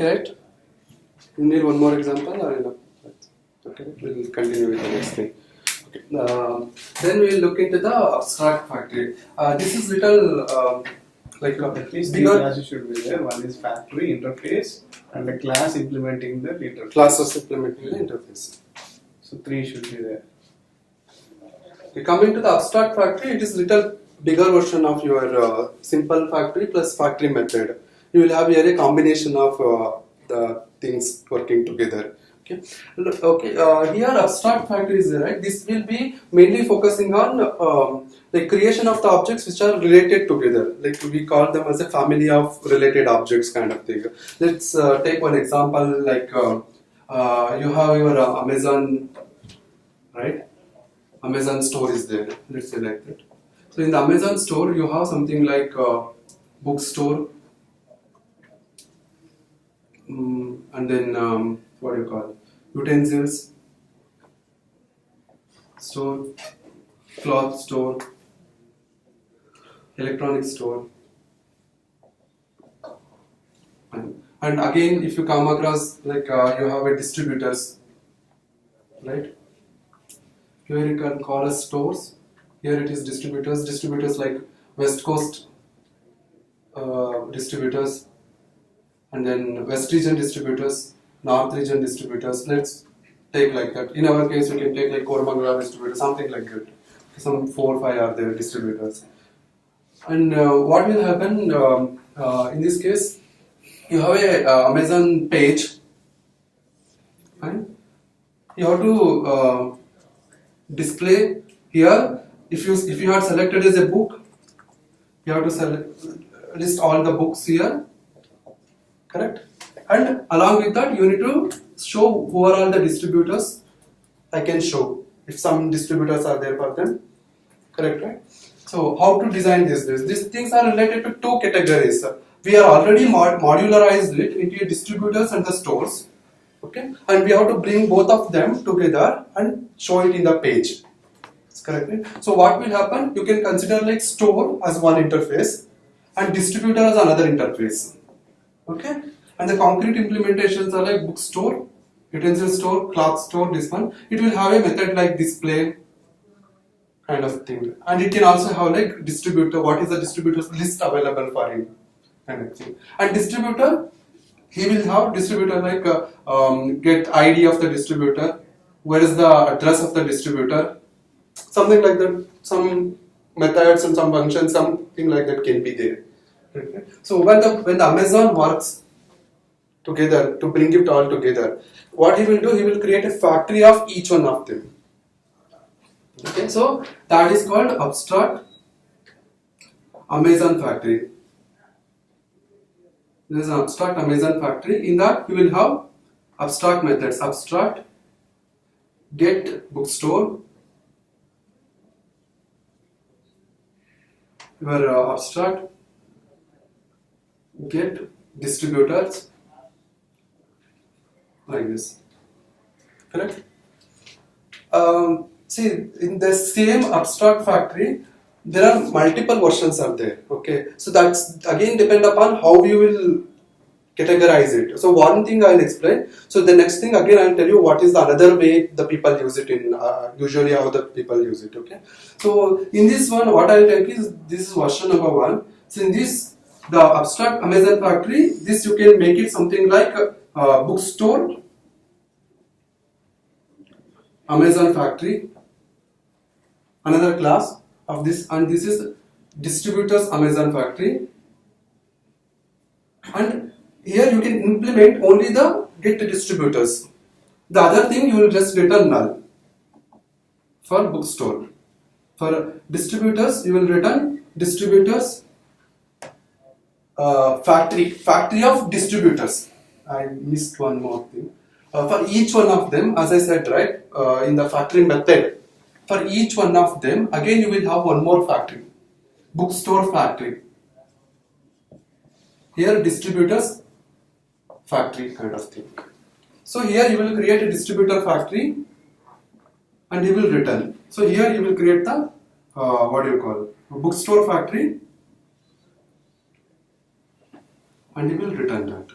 okay, right? You need one more example or enough? Okay, we'll continue with the next thing. Okay. Then we'll look into the abstract factory. This is little like At least three bigger classes should be there. One is factory interface and a class implementing the interface. classes implementing the interface. So 3 should be there. We come into the abstract factory. It is little bigger version of your simple factory plus factory method. You will have here a combination of the things working together. Okay. Here abstract factory is there, right? This will be mainly focusing on the creation of the objects which are related together. Like we call them as a family of related objects kind of thing. Let's take one example. Like you have your Amazon, right? Amazon store is there. Let's say like that. So in the Amazon store, you have something like bookstore, and then what do you call it? Utensils store, cloth store, electronic store, and again, if you come across like you have a distributors, right? Here you can call as stores. Here it is distributors. Distributors like West Coast distributors, and then West region distributors, North region distributors. Let's take like that. In our case, we can take like Koramangala distributor, something like that. Some 4 or 5 are there distributors. And what will happen in this case? You have a Amazon page, and you have to display here. If you had selected as a book, you have to list all the books here, correct? And along with that, you need to show who are all the distributors. I can show if some distributors are there for them, correct, right? So how to design this? These things are related to 2 categories. We are already modularized it into distributors and the stores, okay? And we have to bring both of them together and show it in the page. That's correct, right? So what will happen? You can consider like store as one interface and distributor as another interface, okay? And the concrete implementations are like bookstore, utensil store, cloth store, this one. It will have a method like display kind of thing. And it can also have like distributor, what is the distributor's list available for him kind of thing. And distributor, he will have distributor like get ID of the distributor, where is the address of the distributor, something like that, some methods and some functions, something like that can be there. Okay. So when the Amazon works together to bring it all together, what he will do, he will create a factory of each one of them. Okay, so that is called abstract Amazon factory. This is an abstract Amazon factory. In that you will have abstract methods, abstract get bookstore, your abstract get distributors, like this, correct? See, in the same abstract factory, there are multiple versions are there, okay? So that's again depend upon how you will categorize it. So one thing I'll explain. So the next thing again I'll tell you what is the another way the people use it in, usually how the people use it, okay? So in this one, what I'll take is, this is version number 1. So in this, the abstract Amazon factory, this you can make it something like bookstore, Amazon factory, another class of this, and this is distributors Amazon factory, and here you can implement only the get distributors. The other thing you will just return null for bookstore. For distributors you will return distributors factory of distributors. I missed one more thing. For each one of them, as I said, right, in the factory method, for each one of them, again you will have one more factory, bookstore factory. Here distributors factory kind of thing. So here you will create a distributor factory and you will return. So here you will create the what do you call bookstore factory and you will return that.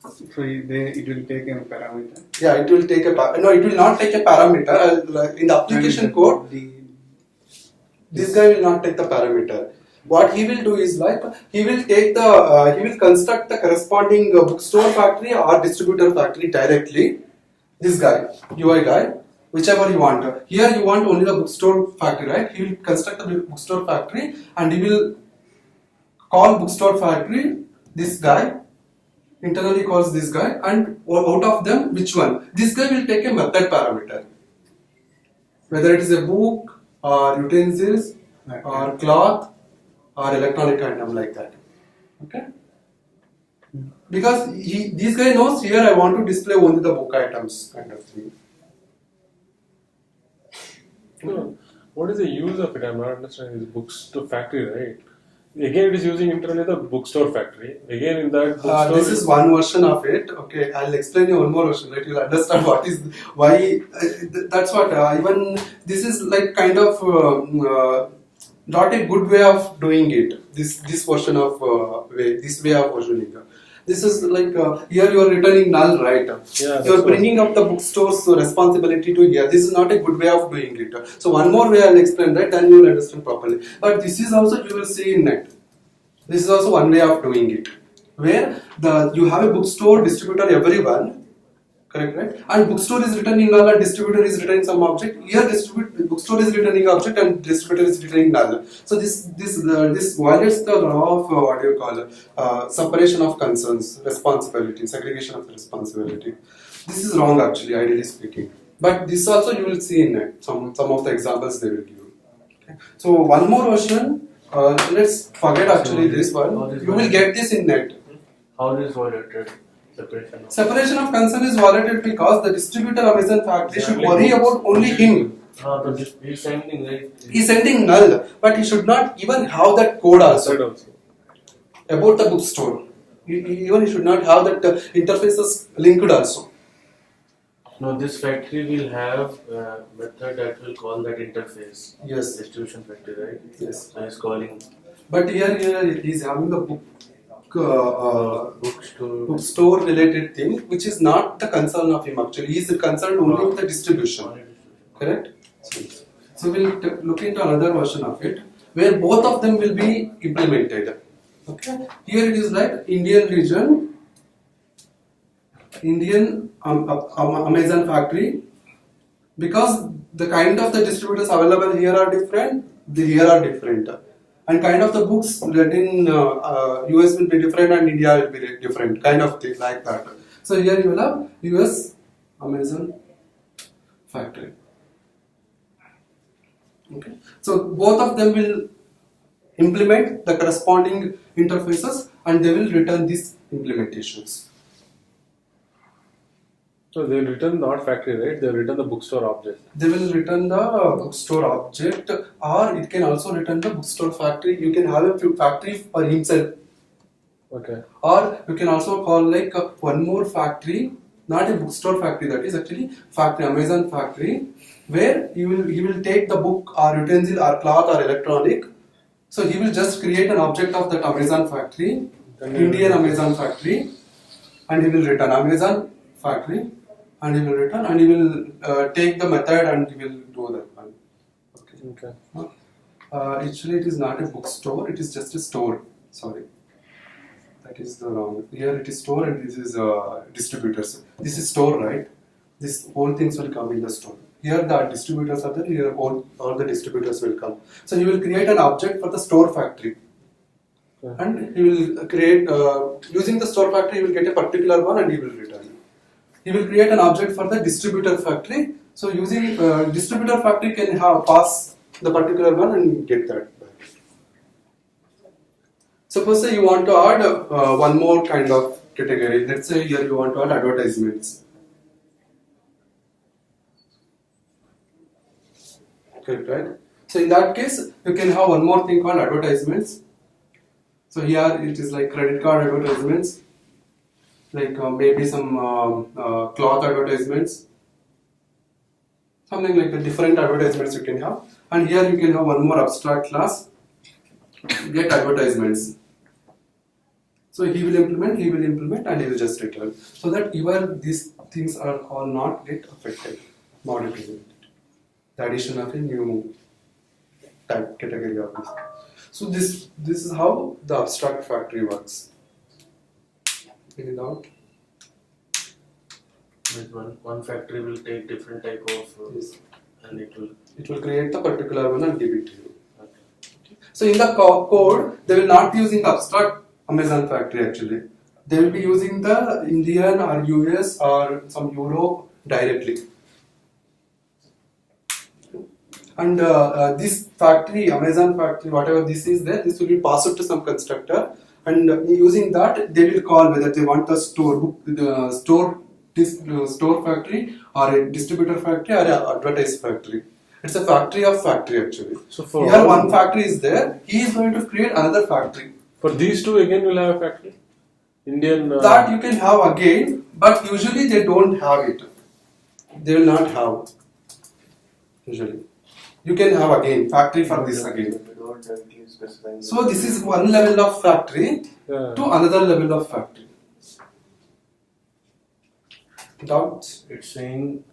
So it will take a parameter. Yeah, it will take a no, it will not take a parameter. In the application code, this guy will not take the parameter. What he will do is like he will take the he will construct the corresponding bookstore factory or distributor factory directly. This guy, UI guy, whichever you want. Here you want only the bookstore factory, right? He will construct the bookstore factory and he will call bookstore factory. This guy internally calls this guy, and out of them, which one? This guy will take a method parameter, whether it is a book or utensils or cloth or electronic item like that. Okay? Because this guy knows here I want to display only the book items kind of thing. No. What is the use of it? I'm not understanding. This bookstore factory, right? Again, it is using internally the bookstore factory. Again, in that bookstore. This is one version of it. Okay, I'll explain you one more version. Right, you'll understand what is why. That's what even this is like kind of not a good way of doing it. This version of this way of versioning. This is like here you are returning null, right? Yeah, you are bringing up the bookstore's responsibility to here. This is not a good way of doing it. So one more way I'll explain that, then you will understand properly. But this is also you will see in net. This is also one way of doing it, where you have a bookstore distributor everyone, correct, right? And bookstore is returning null and distributor is returning some object. Here bookstore is returning object and distributor is returning null. So this violates the law of what do you call separation of concerns, responsibility, segregation of responsibility. This is wrong actually, ideally speaking. But this also you will see in net. Some of the examples they will give. Okay. So one more version. Let's forget actually this one. You will get this in net. How is violated? Separation of concern is violated because the distributor Amazon factory should worry about only him. He's sending, right? He's sending null, but he should not even have that code also about the bookstore. Even he should not have that interfaces linked also. No, this factory will have a method that will call that interface. Yes. Distribution factory, right? Yes. So he's calling. But here he is having the bookstore related thing, which is not the concern of him actually. He is concerned only with the distribution. Correct? So we'll look into another version of it where both of them will be implemented. Okay. Here it is like Indian region, Indian Amazon factory. Because the kind of the distributors available here are different, here are different. And kind of the books that in US will be different and India will be different, kind of thing like that. So here you will have US Amazon factory. Okay. So both of them will implement the corresponding interfaces and they will return these implementations. So they will return not factory, right? They will return the bookstore object. They will return the bookstore object, or it can also return the bookstore factory. You can have a factory for himself. Okay. Or you can also call like one more factory, not a bookstore factory, that is actually factory, Amazon factory, where he will take the book or utensil or cloth or electronic. So he will just create an object of that Amazon factory, Indian Amazon factory, and he will return Amazon factory. And he will return and he will take the method and he will do that one. Okay. Actually, it is not a bookstore, it is just a store. Sorry. That is the wrong. Here it is store and this is distributors. This is store, right? This whole things will come in the store. Here the distributors are there, here all the distributors will come. So he will create an object for the store factory. Okay. And he will create, using the store factory, he will get a particular one and he will return. He will create an object for the distributor factory. So using distributor factory can pass the particular one and get that back. Suppose say you want to add one more kind of category. Let's say here you want to add advertisements. Correct, right? So in that case, you can have one more thing called advertisements. So here it is like credit card advertisements. Like maybe some cloth advertisements, something like the different advertisements you can have. And here you can have one more abstract class, get advertisements. So he will implement, and he will just return. So that these things are all not get affected, modified. The addition of a new type category of this. So this is how the abstract factory works. Any doubt? With one factory will take different type of Yes. and it will. It will create the particular one and give it to you. Okay. So in the code, they will not using the abstract Amazon factory actually. They will be using the Indian or US or some Europe directly. And this factory, Amazon factory, whatever this is there, this will be passed to some constructor, and using that they will call whether they want a store factory or a distributor factory or a advertise factory. It's a factory of factory actually. So for Here all- one factory is there, he is going to create another factory. For these two again, you'll have a factory. Indian. That you can have again, but usually they don't have it. They will not have. Usually, you can have again factory for this again. Without directly specifying. So this is one level of factory Yeah. to another level of factory. Doubts? It's saying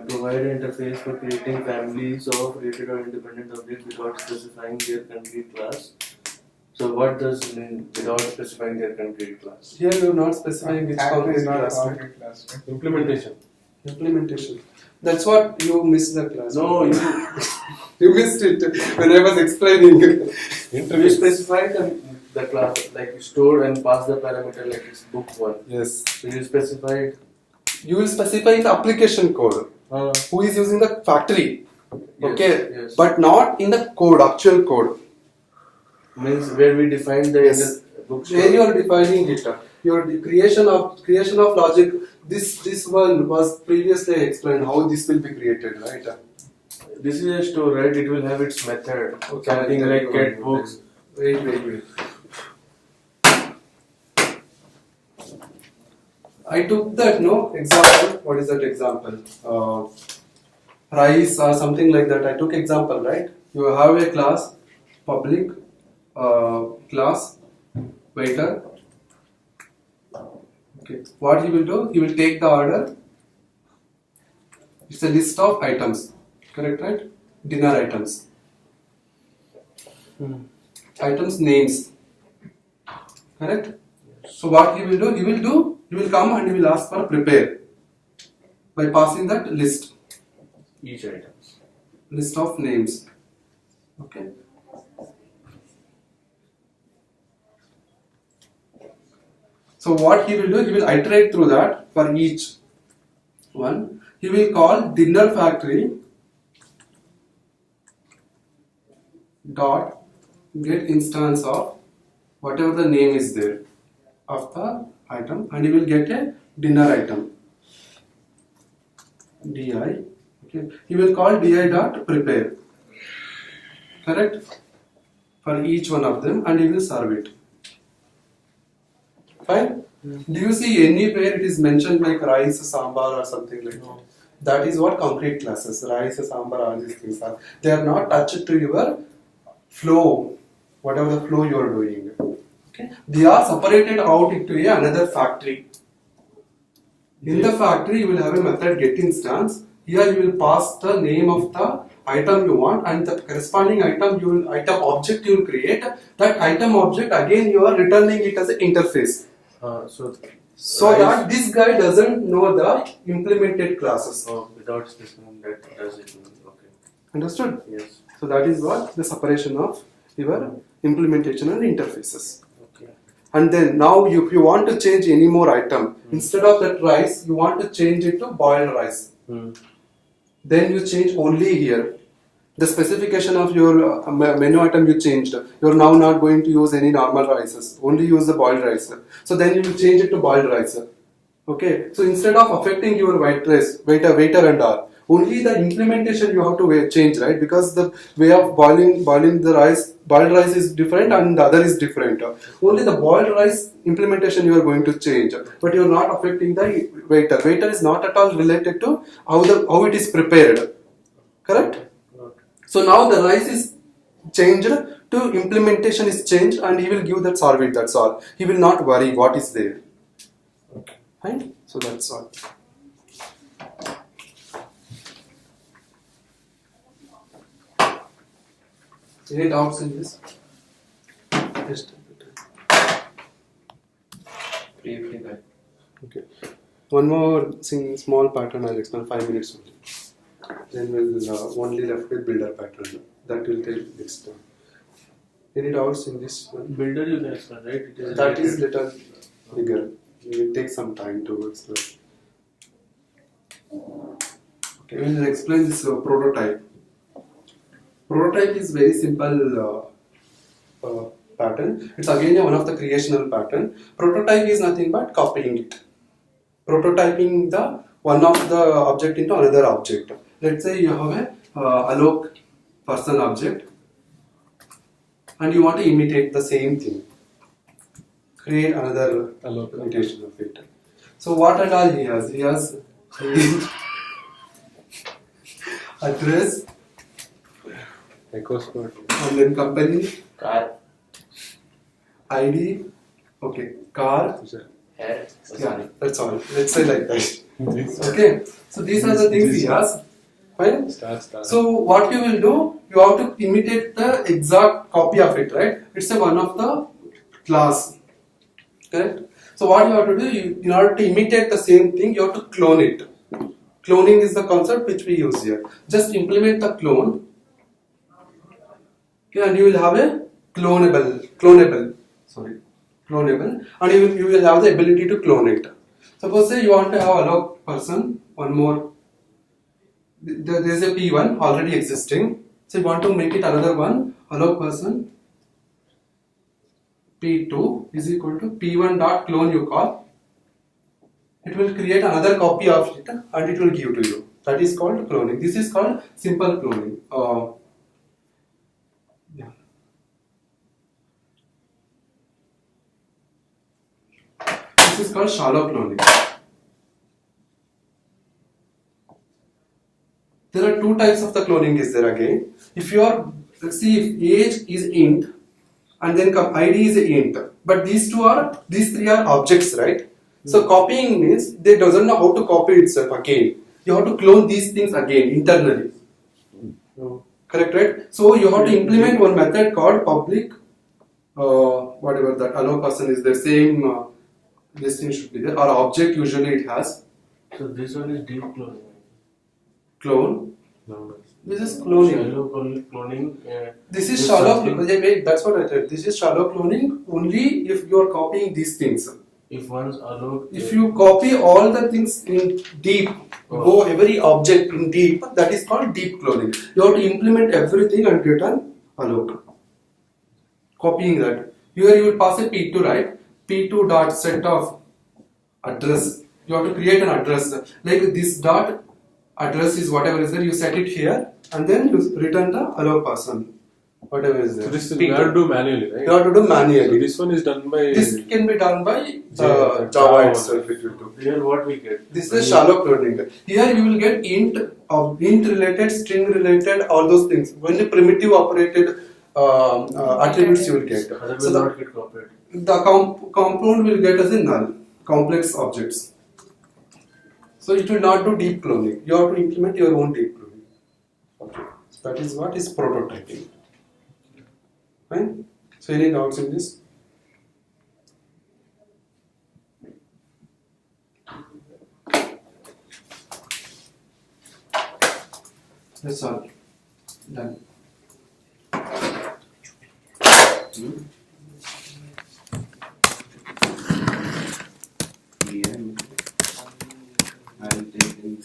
provide an interface for creating families of related or independent objects without specifying their concrete class. So what does it mean without specifying their concrete class? Here you are not specifying which Factory concrete is not a class. concrete class, right? Implementation. Implementation. That's what you missed the class. No, you You missed it when I was explaining. you specify the class like store and pass the parameter like it's book one. Yes. So you specified You will specify in the application code who is using the factory. Yes, Okay. yes. But not in the code, actual code. means where we define the Yes. book Where you are defining it, your creation of logic. This one was previously explained how this will be created, right? This is a store, right? It will have its method. Something I'll like tell you get one books. Wait. I took that example. What is that example? Rice or something like that. I took example, right? You have a class, public class, waiter. Okay. What he will do? He will take the order. It's a list of items. Correct, right? Dinner items. Items names. Correct? So what he will do? He will come and he will ask for prepare by passing that list Each of names. Okay. So what he will do? He will iterate through that for each one. He will call dinner factory dot get instance of whatever the name is there of the item, and he will get a dinner item di. Okay, he will call di dot prepare, correct, for each one of them, and he will serve it. Fine. Do you see anywhere it is mentioned like rice, sambar or something like that? That is what concrete classes, rice, sambar, all these things are. They are not touched to your flow, whatever the flow you are doing. Okay? They are separated out into another factory. In the factory, you will have a method get instance. Here you will pass the name of the item you want, and the corresponding item object you will create. That item object again you are returning it as an interface. So rice- that this guy doesn't know the implemented classes. without specifying that does it mean okay. Understood? Yes. So that is what the separation of your implementation and interfaces. Okay. And then now if you want to change any more item, instead of that rice, you want to change it to boiled rice. Then you change only here. The specification of your menu item you changed. You are now not going to use any normal rices. Only use the boiled rice. So then you will change it to boiled rice. Okay. So instead of affecting your white rice, waiter and all, only the implementation you have to change, right? Because the way of boiling the rice, boiled rice is different and the other is different. Only the boiled rice implementation you are going to change, but you are not affecting the waiter. Waiter is not at all related to how it is prepared. Correct? So now the rice is changed to to implementation is changed and he will give that solve it, that's all. He will not worry what is there. Okay. Right? So that's all. Any doubts in this? Yes. Briefly back. Okay. One more small pattern I'll explain, 5 minutes only. Then we'll only left with builder pattern. That will take next time. Any doubts in this one? Builder you can explain, right? It is That is related. little bigger. It will take some time to explain. Okay, we'll explain this prototype. Prototype is very simple pattern. It's again one of the creational pattern. Prototype is nothing but copying it. Prototyping the one of the object into another object. Let's say you have a Alok person object and you want to imitate the same thing. Create another Alok. imitation of it. So what and all he has? He has address Echo squad. and then company, Car, ID, okay, car, hair, yeah, that's all. Let's say like that. This. Okay, so these are the things he has. Fine. Star. So what you will do, you have to imitate the exact copy of it, right? It's a one of the class, correct? So what you have to do, in order to imitate the same thing, you have to clone it. Cloning is the concept which we use here. Just implement the clone, okay, and you will have a clonable, and you will have the ability to clone it. Suppose say you want to have Alok person, one more. There is a P1 already existing. So you want to make it another one, Alok person. P2 is equal to P1 dot clone you call. It will create another copy of it and it will give to you. That is called cloning. This is called simple cloning. Yeah. This is called shallow cloning. There are two types of the cloning is there again. If you are, let's see, if age is int and then ID is int, but these three are objects, right? So copying means they doesn't know how to copy itself again. You have to clone these things again internally. Correct, right? So you have to implement one method called public, whatever that allow person is the same. This thing should be there. Or object usually it has So this one is deep cloning. clone. No. This is cloning. Shallow cloning. This is This shallow. something- Wait, that's what I said. This is shallow cloning only if you are copying these things. If one's Alok. If you copy all the things in deep, go every object in deep, that is called deep cloning. You have to implement everything and return Alok. Copying that. Here you will pass a P2, right? P2 dot set of address. You have to create an address. Like this dot address is whatever is there, you set it here and then you return the Alok person. Whatever is there. So this is P2. you have to do manually, right? You have to do So manually. this one is done by. This can be done by Java Java itself if you do. Here what we get? This is shallow cloning. Here you will get int related, string related, all those things. Only primitive operated attributes you will get. Other So will the, not get copied. the compound will get as a null, complex objects. So it will not do deep cloning. You have to implement your own deep cloning. Okay. So that is what is prototyping. Fine. So any doubts in this? That's all. Done. I will take in.